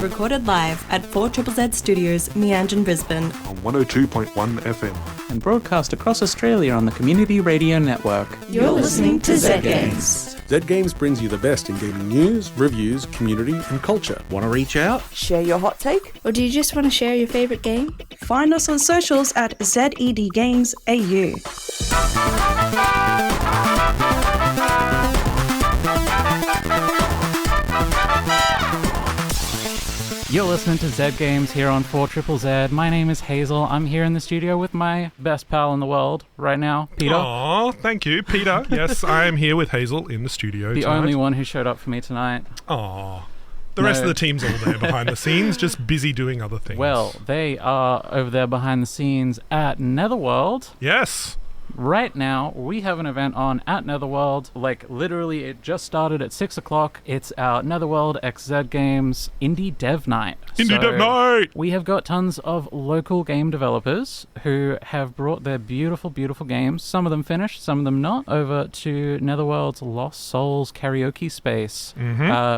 recorded live at 4ZZZ Studios, Meanjin, Brisbane. On 102.1 FM. And broadcast across Australia on the Community Radio Network. You're listening to Z Games. Z Games brings you the best in gaming news, reviews, community and culture. Want to reach out? Share your hot take? Or do you just want to share your favourite game? Find us on socials at ZEDGamesAU. You're listening to Z Games here on 4ZZZ. My name is Hazel. I'm here in the studio with my best pal in the world right now, Peter. Aw, thank you, Peter. Yes, I am here with Hazel in the studio The tonight. only one who showed up for me tonight. Aw. The rest of the team's all there behind the scenes, just busy doing other things. Well, they are over there behind the scenes at Netherworld. Yes. Right now, we have an event on at Netherworld. Like, literally, it just started at 6 o'clock. It's our Netherworld x Z Games Indie Dev Night. Dev Night! We have got tons of local game developers who have brought their beautiful, beautiful games, some of them finished, some of them not, over to Netherworld's Lost Souls karaoke space,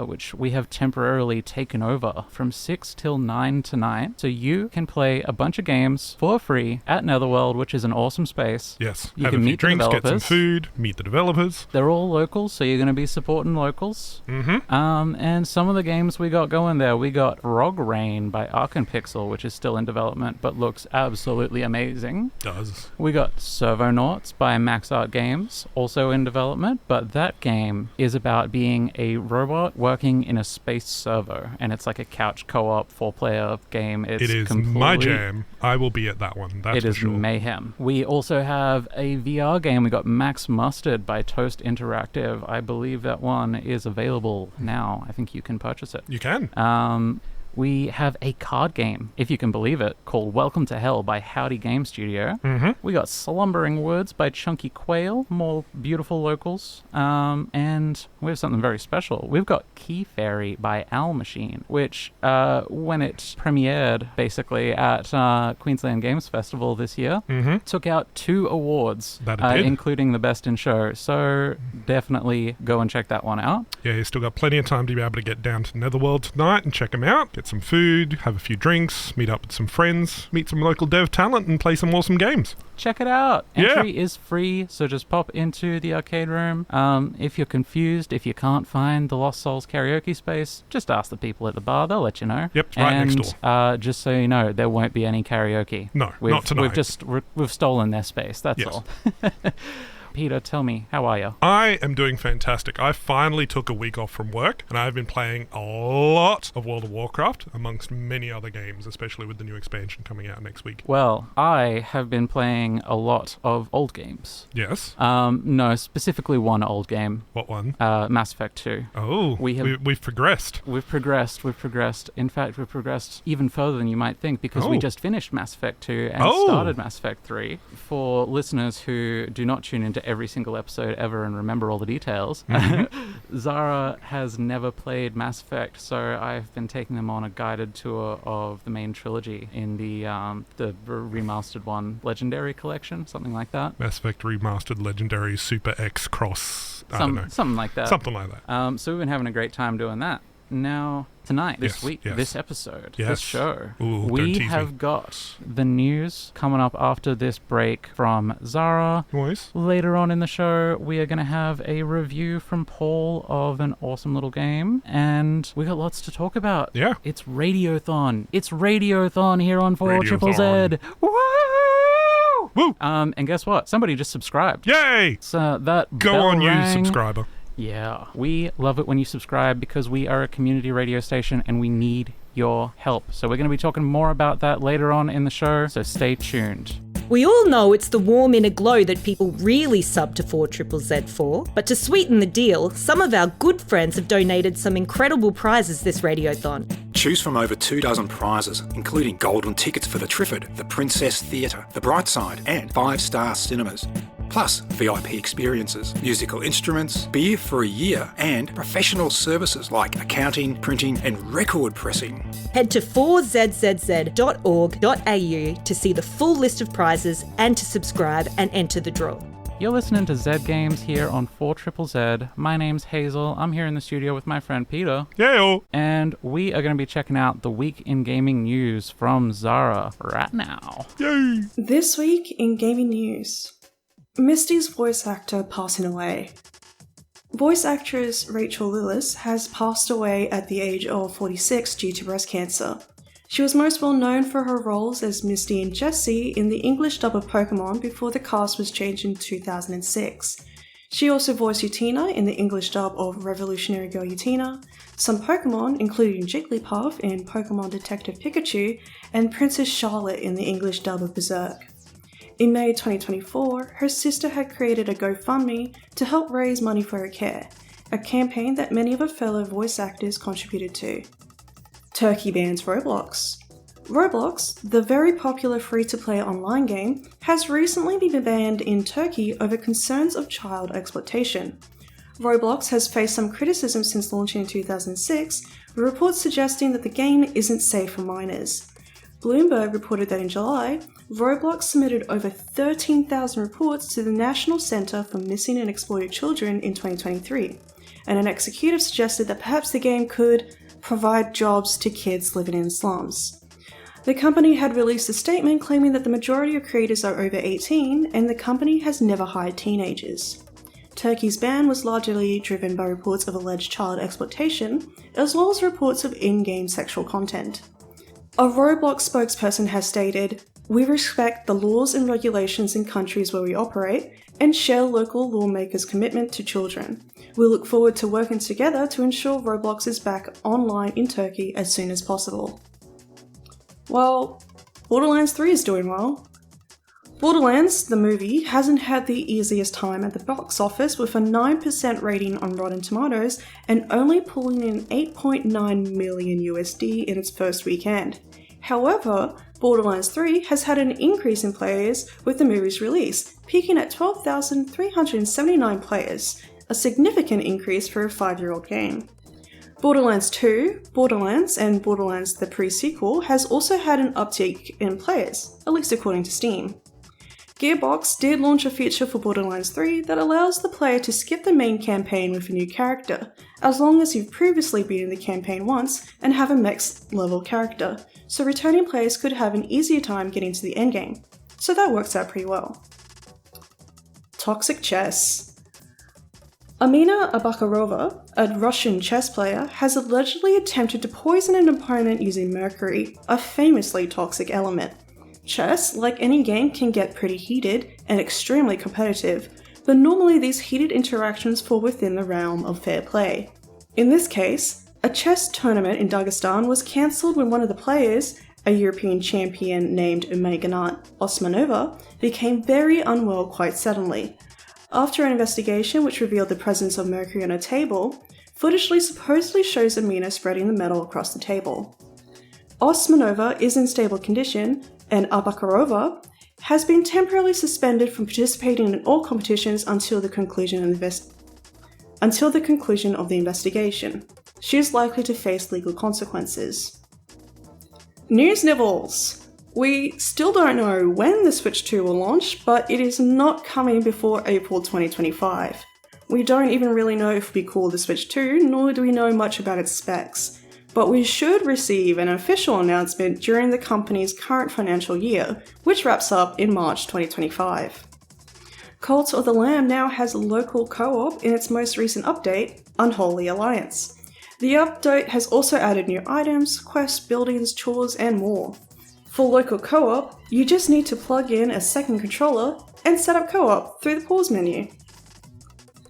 which we have temporarily taken over from 6 till 9 tonight. So you can play a bunch of games for free at Netherworld, which is an awesome space. Yes. You Have can a few meet drinks, the get some developers. food, meet the developers. They're all locals, so you're going to be supporting locals. And some of the games we got going there, we got Frog Rain by Arkenpixel, which is still in development, but looks absolutely amazing. Does. We got Servonauts by Max Art Games, also in development, but that game is about being a robot working in a space servo, and it's like a couch co-op 4-player game. It is my jam. I will be at that one, that's It for is sure. mayhem. We also have a VR game. We got Max Mustard by Toast Interactive. I believe that one is available now. I think you can purchase it. You can. We have a card game, if you can believe it, called Welcome to Hell by Howdy Game Studio. We got Slumbering Woods by Chunky Quail, more beautiful locals. And we have something very special. We've got Key Fairy by Owl Machine, which when it premiered basically at Queensland Games Festival this year, took out 2 awards, That it did. including the Best in Show. So definitely go and check that one out. Yeah, you still got plenty of time to be able to get down to Netherworld tonight and check them out. Get some food, have a few drinks, meet up with some friends, meet some local dev talent, and play some awesome games. Check it out. Yeah. Entry is free, so just pop into the arcade room. If you're confused, if you can't find the Lost Souls karaoke space, just ask the people at the bar. They'll let you know. Yep, it's right next door. Just so you know, there won't be any karaoke. No, not tonight. We've stolen their space, that's Yes. all. Peter, tell me, how are you? I am doing fantastic. I finally took a week off from work, and I've been playing a lot of World of Warcraft, amongst many other games, especially with the new expansion coming out next week. Well, I have been playing a lot of old games. Yes? No, specifically one old game. What one? Mass Effect 2. Oh, we've progressed. We've progressed. In fact, we've progressed even further than you might think, because we just finished Mass Effect 2 and started Mass Effect 3. For listeners who do not tune into every single episode ever and remember all the details, Zara has never played Mass Effect, so I've been taking them on a guided tour of the main trilogy in the remastered one, Legendary Collection, something like that. Mass Effect Remastered Legendary Super X Cross, I don't know. Something like that. Something like that. So we've been having a great time doing that. Now, tonight, this Yes, week, yes. this episode, Yes. this show, Ooh, don't we tease me. have got the news coming up after this break from Zara. Boys? Later on in the show, we are going to have a review from Paul of an awesome little game, and we got lots to talk about. Yeah. It's Radiothon. It's Radiothon here on 4ZZZ. Woo! Woo! And guess what? Somebody just subscribed. Yay! So that Go bell on, you rang. subscriber. Yeah, we love it when you subscribe, because we are a community radio station and we need your help. So we're going to be talking more about that later on in the show, so stay tuned. We all know it's the warm inner glow that people really sub to 4ZZZ for, but to sweeten the deal, some of our good friends have donated some incredible prizes this Radiothon. Choose from over 24 prizes, including golden tickets for the Triffid, the Princess Theatre, the Brightside, and 5-star cinemas. Plus, VIP experiences, musical instruments, beer for a year, and professional services like accounting, printing, and record pressing. Head to 4zzz.org.au to see the full list of prizes and to subscribe and enter the draw. You're listening to Z Games here on 4ZZZ. My name's Hazel. I'm here in the studio with my friend Peter. Yayo! And we are going to be checking out the week in gaming news from Zara right now. Yay! This week in gaming news, Misty's voice actor passing away. Voice actress Rachel Lewis has passed away at the age of 46 due to breast cancer. She was most well known for her roles as Misty and Jessie in the English dub of Pokemon before the cast was changed in 2006. She also voiced Utina in the English dub of Revolutionary Girl Utina, some Pokemon including Jigglypuff in Pokemon Detective Pikachu, and Princess Charlotte in the English dub of Berserk. In May 2024, her sister had created a GoFundMe to help raise money for her care, a campaign that many of her fellow voice actors contributed to. Turkey bans Roblox. Roblox, the very popular free-to-play online game, has recently been banned in Turkey over concerns of child exploitation. Roblox has faced some criticism since launching in 2006, with reports suggesting that the game isn't safe for minors. Bloomberg reported that in July, Roblox submitted over 13,000 reports to the National Center for Missing and Exploited Children in 2023, and an executive suggested that perhaps the game could provide jobs to kids living in slums. The company had released a statement claiming that the majority of creators are over 18 and the company has never hired teenagers. Turkey's ban was largely driven by reports of alleged child exploitation, as well as reports of in-game sexual content. A Roblox spokesperson has stated, "We respect the laws and regulations in countries where we operate and share local lawmakers' commitment to children. We look forward to working together to ensure Roblox is back online in Turkey as soon as possible." Well, Borderlands 3 is doing well. Borderlands, the movie, hasn't had the easiest time at the box office with a 9% rating on Rotten Tomatoes and only pulling in $8.9 million USD in its first weekend. However, Borderlands 3 has had an increase in players with the movie's release, peaking at 12,379 players, a significant increase for a 5-year-old game. Borderlands 2, Borderlands, and Borderlands the pre-sequel has also had an uptick in players, at least according to Steam. Gearbox did launch a feature for Borderlands 3 that allows the player to skip the main campaign with a new character, as long as you've previously been in the campaign once and have a max-level character, so returning players could have an easier time getting to the endgame. So that works out pretty well. Toxic chess. Amina Abakarova, a Russian chess player, has allegedly attempted to poison an opponent using mercury, a famously toxic element. Chess, like any game, can get pretty heated and extremely competitive, but normally these heated interactions fall within the realm of fair play. In this case, a chess tournament in Dagestan was cancelled when one of the players, a European champion named Meganat Osmanova, became very unwell quite suddenly. After an investigation which revealed the presence of mercury on a table, footage supposedly shows Amina spreading the metal across the table. Osmanova is in stable condition, and Abakarova has been temporarily suspended from participating in all competitions until the conclusion of the investigation. She is likely to face legal consequences. News nibbles! We still don't know when the Switch 2 will launch, but it is not coming before April 2025. We don't even really know if it'll be called the Switch 2, nor do we know much about its specs. But we should receive an official announcement during the company's current financial year, which wraps up in March 2025. Cult of the Lamb now has local co-op in its most recent update, Unholy Alliance. The update has also added new items, quests, buildings, chores, and more. For local co-op, you just need to plug in a second controller and set up co-op through the pause menu.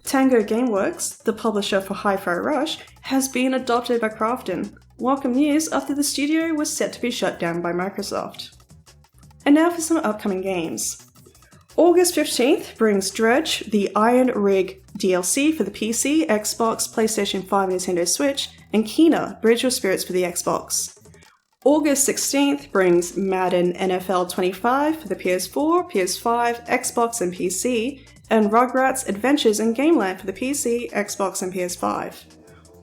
Tango Gameworks, the publisher for Hi-Fi Rush, has been adopted by Krafton. Welcome news after the studio was set to be shut down by Microsoft. And now for some upcoming games. August 15th brings Dredge, the Iron Rig DLC for the PC, Xbox, PlayStation 5 and Nintendo Switch, and Kena, Bridge of Spirits for the Xbox. August 16th brings Madden NFL 25 for the PS4, PS5, Xbox and PC, and Rugrats Adventures in Gameland for the PC, Xbox and PS5.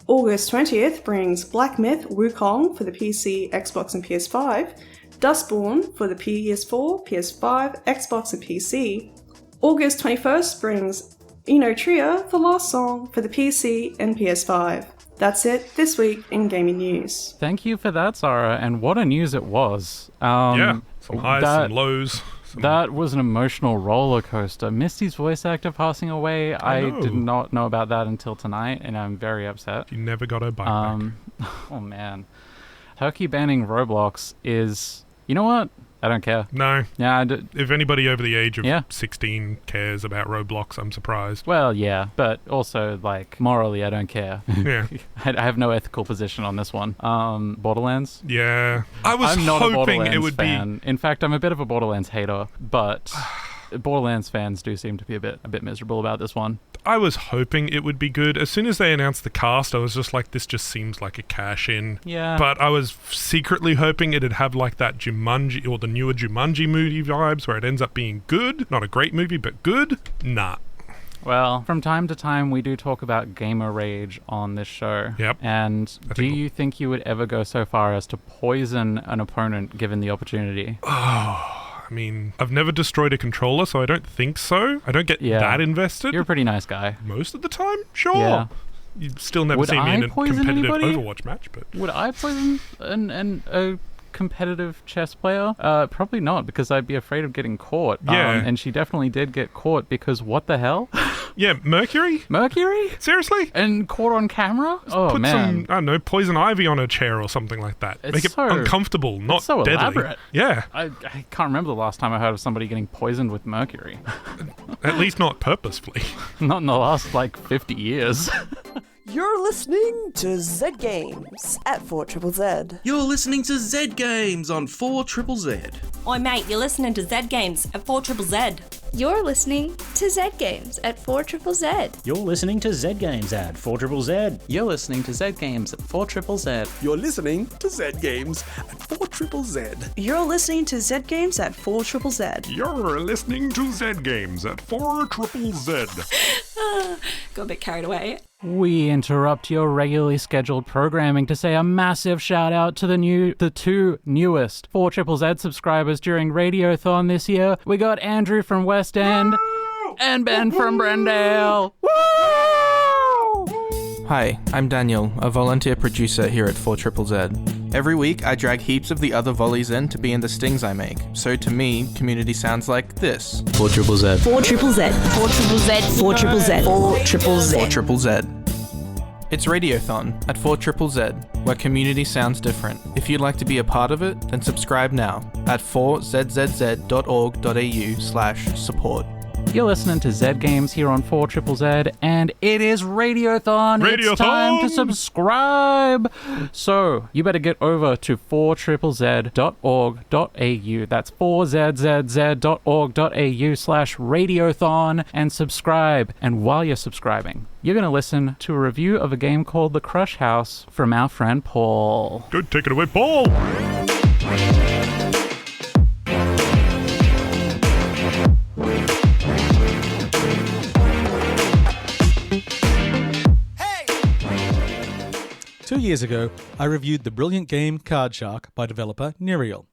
August 20th brings Black Myth Wukong for the PC, Xbox and PS5, Dustborn for the PS4, PS5, Xbox and PC, August 21st brings Eno Tria, the last song for the PC and PS5. That's it this week in gaming news. Thank you for that, Sarah, and what a news it was. Some highs, some lows. That was an emotional roller coaster. Misty's voice actor passing away, I did not know about that until tonight, and I'm very upset. You never got her bike back. Oh man. Turkey banning Roblox is... You know what? I don't care. No. Yeah, if anybody over the age of 16 cares about Roblox, I'm surprised. Well, yeah, but also, like, morally, I don't care. Yeah. I have no ethical position on this one. Borderlands? Yeah. I'm not a hoping Borderlands it would fan. In fact, I'm a bit of a Borderlands hater, but Borderlands fans do seem to be a bit miserable about this one. I was hoping it would be good. As soon as they announced the cast, I was just like, this just seems like a cash-in. Yeah. But I was secretly hoping it'd have like that Jumanji, or the newer Jumanji movie vibes, where it ends up being good. Not a great movie, but good. Nah. Well, from time to time, we do talk about gamer rage on this show. Yep. And do you think you would ever go so far as to poison an opponent given the opportunity? I mean, I've never destroyed a controller, so I don't think so. I don't get that invested. You're a pretty nice guy. Most of the time? Sure. Yeah. You've still never seen me in a competitive Overwatch match, but... Would I poison a competitive chess player? Probably not, because I'd be afraid of getting caught. Yeah. And she definitely did get caught, because what the hell? Yeah, Mercury? Mercury? Seriously? And caught on camera? Put some, I don't know, poison ivy on a chair or something like that. Make it uncomfortable, not so deadly. Elaborate. Yeah. I can't remember the last time I heard of somebody getting poisoned with mercury. At least not purposefully. Not in the last, 50 years. You're listening to Z Games at 4ZZZ. You're listening to Z Games on 4ZZZ. Oi mate, you're listening to Z Games at 4ZZZ. You're listening to Z Games at 4ZZZ. You're listening to Z Games at 4ZZZ. You're listening to Z Games at 4ZZZ. You're listening to Z Games at 4ZZZ. You're listening to Z Games at 4ZZZ. You're listening to Z Games at 4ZZZ. Got a bit carried away. We interrupt your regularly scheduled programming to say a massive shout out to the two newest 4ZZZ subscribers during Radiothon this year. We got Andrew from West End and Ben from Brendale. Woo! Hi, I'm Daniel, a volunteer producer here at 4ZZZ. Every week, I drag heaps of the other volleys in to be in the stings I make. So to me, community sounds like this. 4ZZZ. 4ZZZ. 4ZZZ. 4ZZZ. 4ZZZ. 4ZZZ. It's Radiothon at 4ZZZ, where community sounds different. If you'd like to be a part of it, then subscribe now at 4zzz.org.au/support. You're listening to Z Games here on 4ZZZ, and it is Radiothon. It's time to subscribe. So you better get over to 4ZZZ.org.au. That's 4zzz.org.au/Radiothon and subscribe. And while you're subscribing, you're going to listen to a review of a game called The Crush House from our friend Paul. Good, take it away, Paul. 2 years ago, I reviewed the brilliant game Card Shark by developer Netherworld.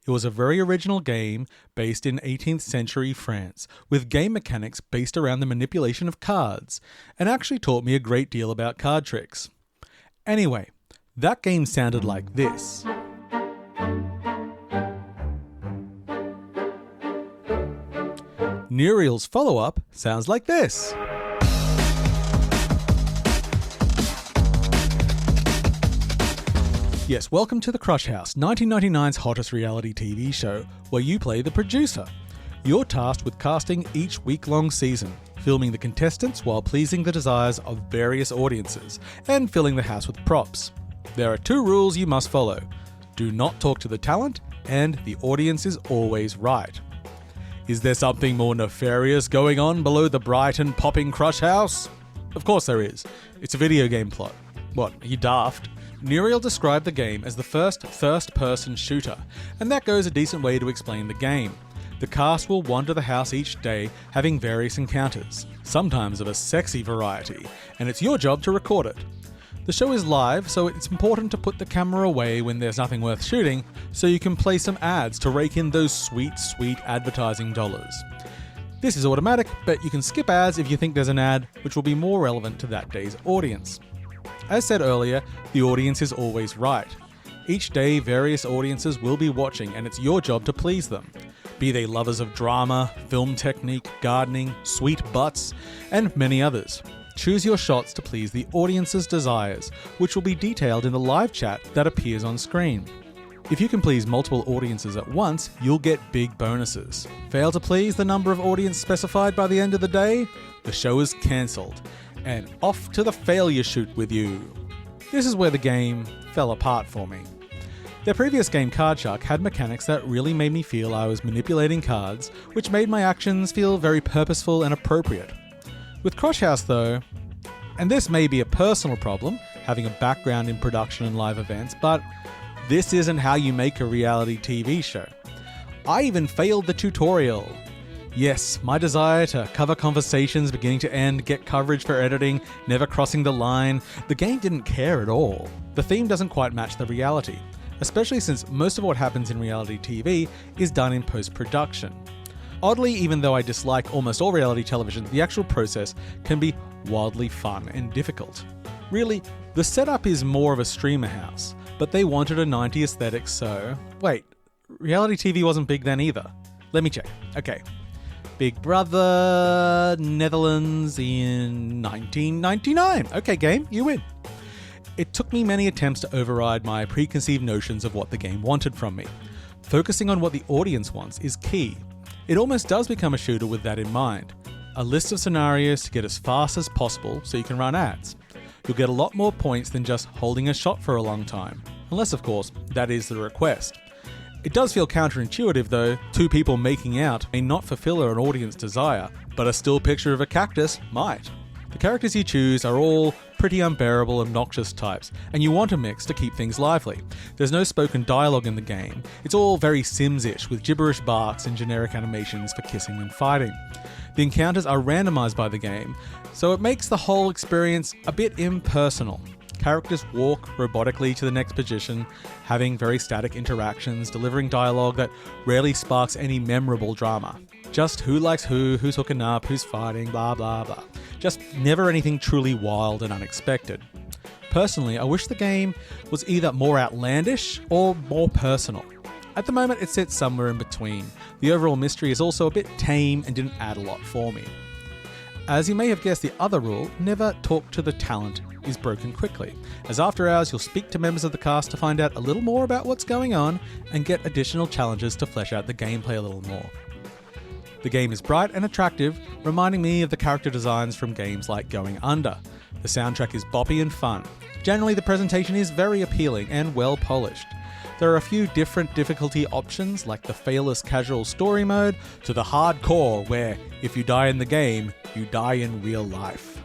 It was a very original game based in 18th century France, with game mechanics based around the manipulation of cards, and actually taught me a great deal about card tricks. Anyway, that game sounded like this. Netherworld's follow-up sounds like this. Yes, welcome to The Crush House, 1999's hottest reality TV show, where you play the producer. You're tasked with casting each week-long season, filming the contestants while pleasing the desires of various audiences, and filling the house with props. There are 2 rules you must follow. Do not talk to the talent, and the audience is always right. Is there something more nefarious going on below the bright and popping Crush House? Of course there is. It's a video game plot. What, are you daft? Netherworld described the game as the first-person shooter, and that goes a decent way to explain the game. The cast will wander the house each day, having various encounters, sometimes of a sexy variety, and it's your job to record it. The show is live, so it's important to put the camera away when there's nothing worth shooting, so you can play some ads to rake in those sweet, sweet advertising dollars. This is automatic, but you can skip ads if you think there's an ad which will be more relevant to that day's audience. As said earlier, the audience is always right. Each day, various audiences will be watching, and it's your job to please them. Be they lovers of drama, film technique, gardening, sweet butts, and many others. Choose your shots to please the audience's desires, which will be detailed in the live chat that appears on screen. If you can please multiple audiences at once, you'll get big bonuses. Fail to please the number of audience specified by the end of the day? The show is cancelled, and off to the failure chute with you. This is where the game fell apart for me. Their previous game, Card Shark, had mechanics that really made me feel I was manipulating cards, which made my actions feel very purposeful and appropriate. With Crush House though, and this may be a personal problem, having a background in production and live events, but this isn't how you make a reality TV show. I even failed the tutorial. Yes, my desire to cover conversations beginning to end, get coverage for editing, never crossing the line, the game didn't care at all. The theme doesn't quite match the reality, especially since most of what happens in reality TV is done in post-production. Oddly, even though I dislike almost all reality television, the actual process can be wildly fun and difficult. Really, the setup is more of a streamer house, but they wanted a 90s aesthetic, so... Wait, reality TV wasn't big then either. Let me check. Okay. Big Brother, Netherlands in 1999. Okay, game, you win. It took me many attempts to override my preconceived notions of what the game wanted from me. Focusing on what the audience wants is key. It almost does become a shooter with that in mind. A list of scenarios to get as fast as possible so you can run ads. You'll get a lot more points than just holding a shot for a long time. Unless, of course, that is the request. It does feel counterintuitive though, two people making out may not fulfill an audience desire, but a still picture of a cactus might. The characters you choose are all pretty unbearable, obnoxious types, and you want a mix to keep things lively. There's no spoken dialogue in the game. It's all very Sims-ish, with gibberish barks and generic animations for kissing and fighting. The encounters are randomized by the game, so it makes the whole experience a bit impersonal. Characters walk robotically to the next position, having very static interactions, delivering dialogue that rarely sparks any memorable drama. Just who likes who, who's hooking up, who's fighting, blah blah blah. Just never anything truly wild and unexpected. Personally, I wish the game was either more outlandish or more personal. At the moment, it sits somewhere in between. The overall mystery is also a bit tame and didn't add a lot for me. As you may have guessed, the other rule, never talk to the talent, is broken quickly, as after hours you'll speak to members of the cast to find out a little more about what's going on and get additional challenges to flesh out the gameplay a little more. The game is bright and attractive, reminding me of the character designs from games like Going Under. The soundtrack is boppy and fun. Generally, the presentation is very appealing and well polished. There are a few different difficulty options, like the failless casual story mode, to the hardcore, where if you die in the game, you die in real life.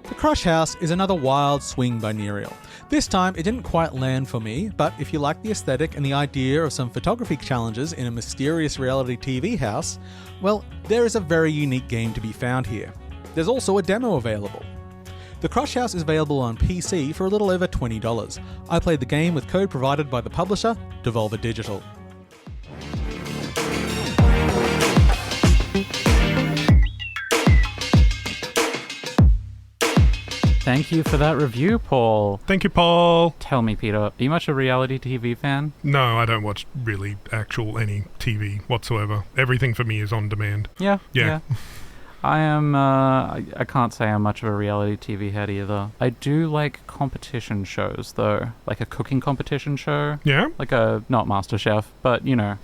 The Crush House is another wild swing by Nereal. This time, it didn't quite land for me, but if you like the aesthetic and the idea of some photography challenges in a mysterious reality TV house, well, there is a very unique game to be found here. There's also a demo available. The Crush House is available on PC for a little over $20. I played the game with code provided by the publisher, Devolver Digital. Thank you for that review, Paul. Thank you, Paul. Tell me, Peter, are you much a reality TV fan? No, I don't watch really any TV whatsoever. Everything for me is on demand. Yeah. I am, I can't say I'm much of a reality TV head either. I do like competition shows, though. Like a cooking competition show. Yeah? Like not MasterChef, but, you know,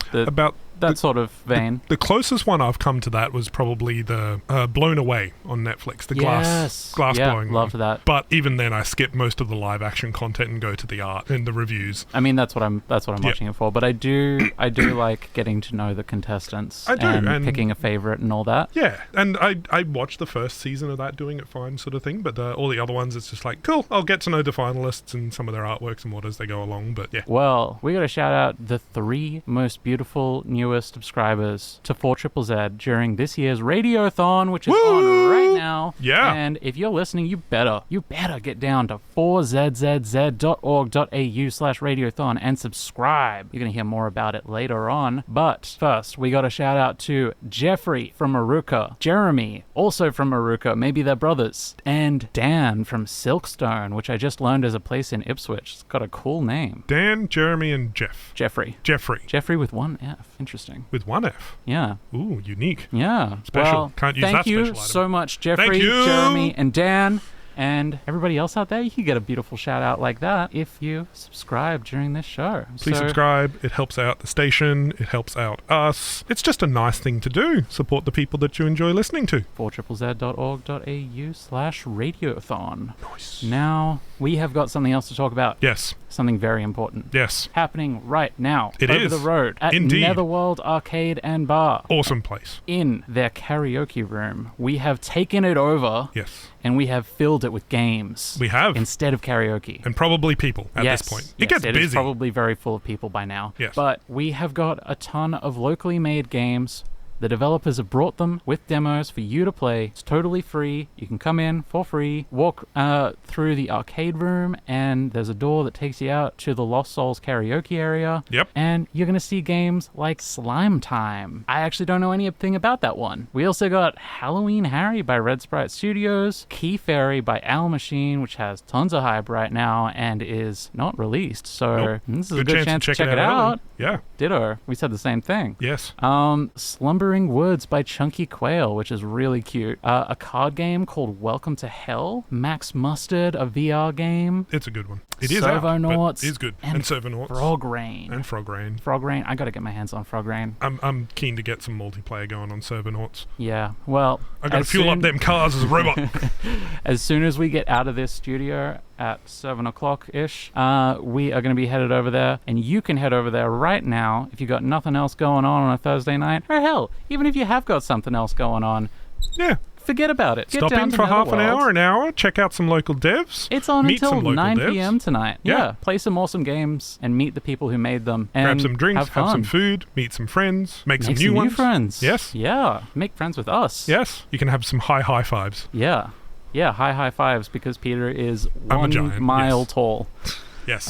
that sort of vein. The closest one I've come to that was probably the Blown Away on Netflix, the glass blowing one. Loved that. But even then, I skip most of the live action content and go to the art and the reviews. I mean, that's what I'm watching it for. But I do like getting to know the contestants and picking a favorite and all that. Yeah, and I watched the first season of that, doing it fine, sort of thing. But all the other ones, it's just like, cool, I'll get to know the finalists and some of their artworks and what as they go along. But yeah. Well, we got to shout out the 3 most beautiful new newest subscribers to 4ZZZ during this year's Radiothon, which is on right now. Yeah. And if you're listening, you better get down to 4zzz.org.au/Radiothon and subscribe. You're going to hear more about it later on. But first, we got a shout out to Jeffrey from Maruka, Jeremy, also from Maruka, maybe they're brothers, and Dan from Silkstone, which I just learned is a place in Ipswich. It's got a cool name. Dan, Jeremy, and Jeff. Jeffrey with one F. Interesting. With one F? Yeah. Ooh, unique. Yeah. Special. Well, Can't use that thank special you item. so much, Jeffrey, Jeremy, and Dan. And everybody else out there, you can get a beautiful shout out like that if you subscribe during this show. Please subscribe. It helps out the station. It helps out us. It's just a nice thing to do. Support the people that you enjoy listening to. 4ZZZ.org.au/Radiothon. Nice. Now, we have got something else to talk about. Yes. Something very important. Yes. Happening right now. It over is. the road at Indeed. Netherworld Arcade and Bar. Awesome place. In their karaoke room. We have taken it over. Yes. And we have filled it with games. We have. Instead of karaoke. And probably people at this point. It gets busy. It is probably very full of people by now. Yes. But we have got a ton of locally made games. The developers have brought them with demos for you to play. It's totally free. You can come in for free, walk through the arcade room, and there's a door that takes you out to the Lost Souls karaoke area. Yep. And you're going to see games like Slime Time. I actually don't know anything about that one. We also got Halloween Harry by Red Sprite Studios, Key Fairy by Owl Machine, which has tons of hype right now and is not released. So this is a good chance to check it out. Yeah. Ditto. We said the same thing. Yes. Slumbering Woods by Chunky Quail, which is really cute. A card game called Welcome to Hell. Max Mustard, a VR game. It's a good one. It is out, but it is good. And Servonauts. Frog Rain. And Frog Rain. Frog Rain. I got to get my hands on Frog Rain. I'm keen to get some multiplayer going on Servonauts. Yeah. Well, I got to fuel up them cars as a robot. As soon as we get out of this studio at 7 o'clock-ish, we are going to be headed over there, and you can head over there right now if you got nothing else going on a Thursday night, or hell, even if you have got something else going on. Yeah. Forget about it. Stop in for half an hour, check out some local devs. It's on until 9 devs. p.m. tonight. Yeah. Play some awesome games and meet the people who made them. And grab some drinks, have some food, meet some friends, make some new ones. Friends. Yes. Yeah. Make friends with us. Yes. You can have some high fives. Yeah. Yeah, high fives because Peter is I'm a giant, 1 mile tall. Yes.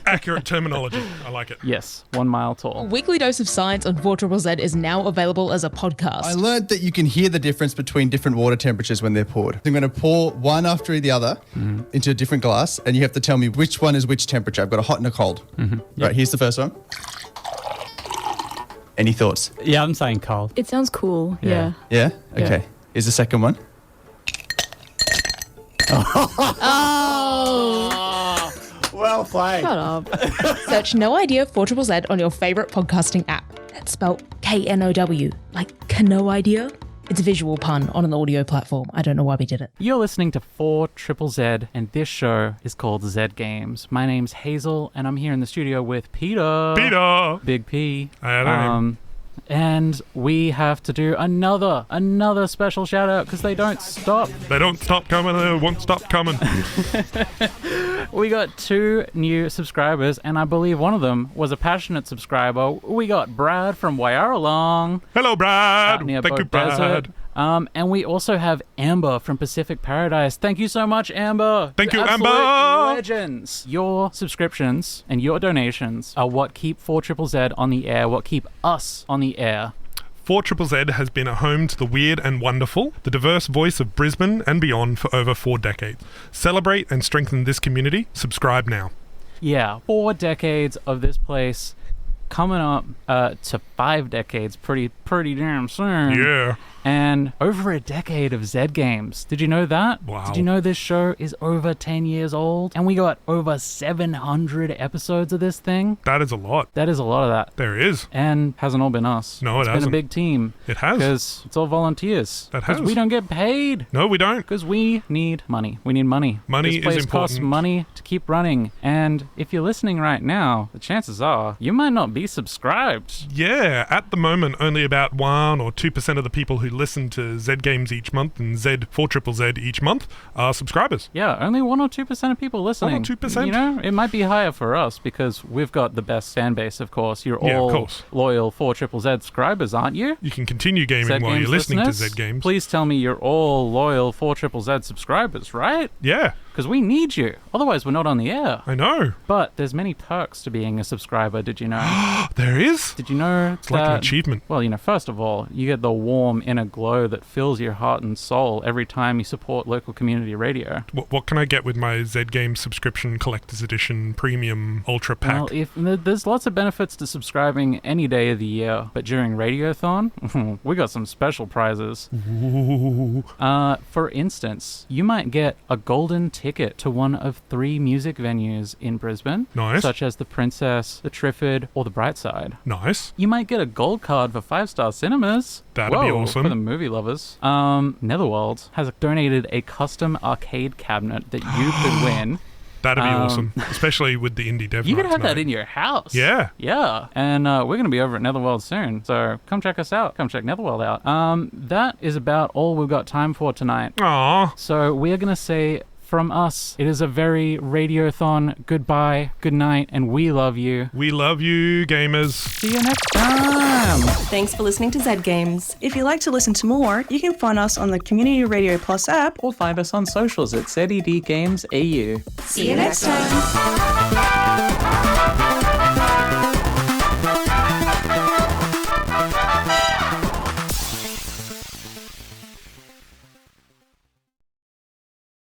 Accurate terminology. I like it. Yes, 1 mile tall. A weekly dose of science on 4ZZZ is now available as a podcast. I learned that you can hear the difference between different water temperatures when they're poured. I'm going to pour one after the other into a different glass, and you have to tell me which one is which temperature. I've got a hot and a cold. Right, here's the first one. Any thoughts? Yeah, I'm saying cold. It sounds cool. Yeah. Yeah? Okay. Here's the second one. Well played. Shut up. Search No Idea 4ZZZ on your favourite podcasting app. That's spelled KNOW, like no idea. It's a visual pun on an audio platform. I don't know why we did it. You're listening to 4ZZZ, and this show is called Z Games. My name's Hazel, and I'm here in the studio with Peter. Peter! Big P. I And we have to do another special shout out because they don't stop. They don't stop coming, they won't stop coming. We got 2 new subscribers, and I believe one of them was a passionate subscriber. We got Brad from Wyaralong. Hello, Brad. Thank you, Brad. Desert. And we also have Amber from Pacific Paradise. Thank you so much, Amber. Thank you, Absolute Amber. Legends. Your subscriptions and your donations are what keep 4ZZZ on the air, what keep us on the air. 4ZZZ has been a home to the weird and wonderful, the diverse voice of Brisbane and beyond for over 4 decades. Celebrate and strengthen this community. Subscribe now. Yeah, 4 decades of this place coming up to 5 decades pretty damn soon. Yeah. And over a decade of Z Games. Did you know that? Wow. Did you know this show is over 10 years old? And we got over 700 episodes of this thing? That is a lot. That is a lot of that. There is. And hasn't all been us. No, it's it hasn't. been a big team. It has. Because it's all volunteers. That has. Because we don't get paid. No, we don't. Because we need money. We need money. Money this place is important. costs money to keep running. And if you're listening right now, the chances are you might not be subscribed. Yeah, at the moment, only about 1 or 2% of the people who listen to Z Games each month and Z4ZZZ each month are subscribers. Yeah, only 1 or 2% of people listening. 1 or 2%? You know, it might be higher for us because we've got the best fan base, of course. You're Yeah, all of course. loyal 4ZZZ subscribers, aren't you? You can continue gaming Z while you're Games listening to listeners, Z Games. Please tell me you're all loyal 4ZZZ subscribers, right? Yeah. Because we need you. Otherwise, we're not on the air. I know. But there's many perks to being a subscriber, did you know? There is? Did you know It's like an achievement. Well, you know, first of all, you get the warm inner glow that fills your heart and soul every time you support local community radio. What can I get with my Z Games subscription collector's edition premium ultra pack? Well, there's lots of benefits to subscribing any day of the year, but during Radiothon, we got some special prizes. Ooh. For instance, you might get a golden ticket to one of 3 music venues in Brisbane. Nice. Such as the Princess, the Triffid, or the Brightside. Nice. You might get a gold card for 5-star cinemas. That'd be awesome. For the movie lovers. Netherworld has donated a custom arcade cabinet that you could win. That'd be awesome, especially with the indie dev. You could have that in your house. Yeah. Yeah. And we're going to be over at Netherworld soon. So come check us out. Come check Netherworld out. That is about all we've got time for tonight. Aww. So we're going to say from us, it is a very Radiothon goodbye, good night, and we love you. We love you, gamers. See you next time. Thanks for listening to Z Games. If you'd like to listen to more, you can find us on the Community Radio Plus app Or find us on socials at ZED Games AU. See you next time.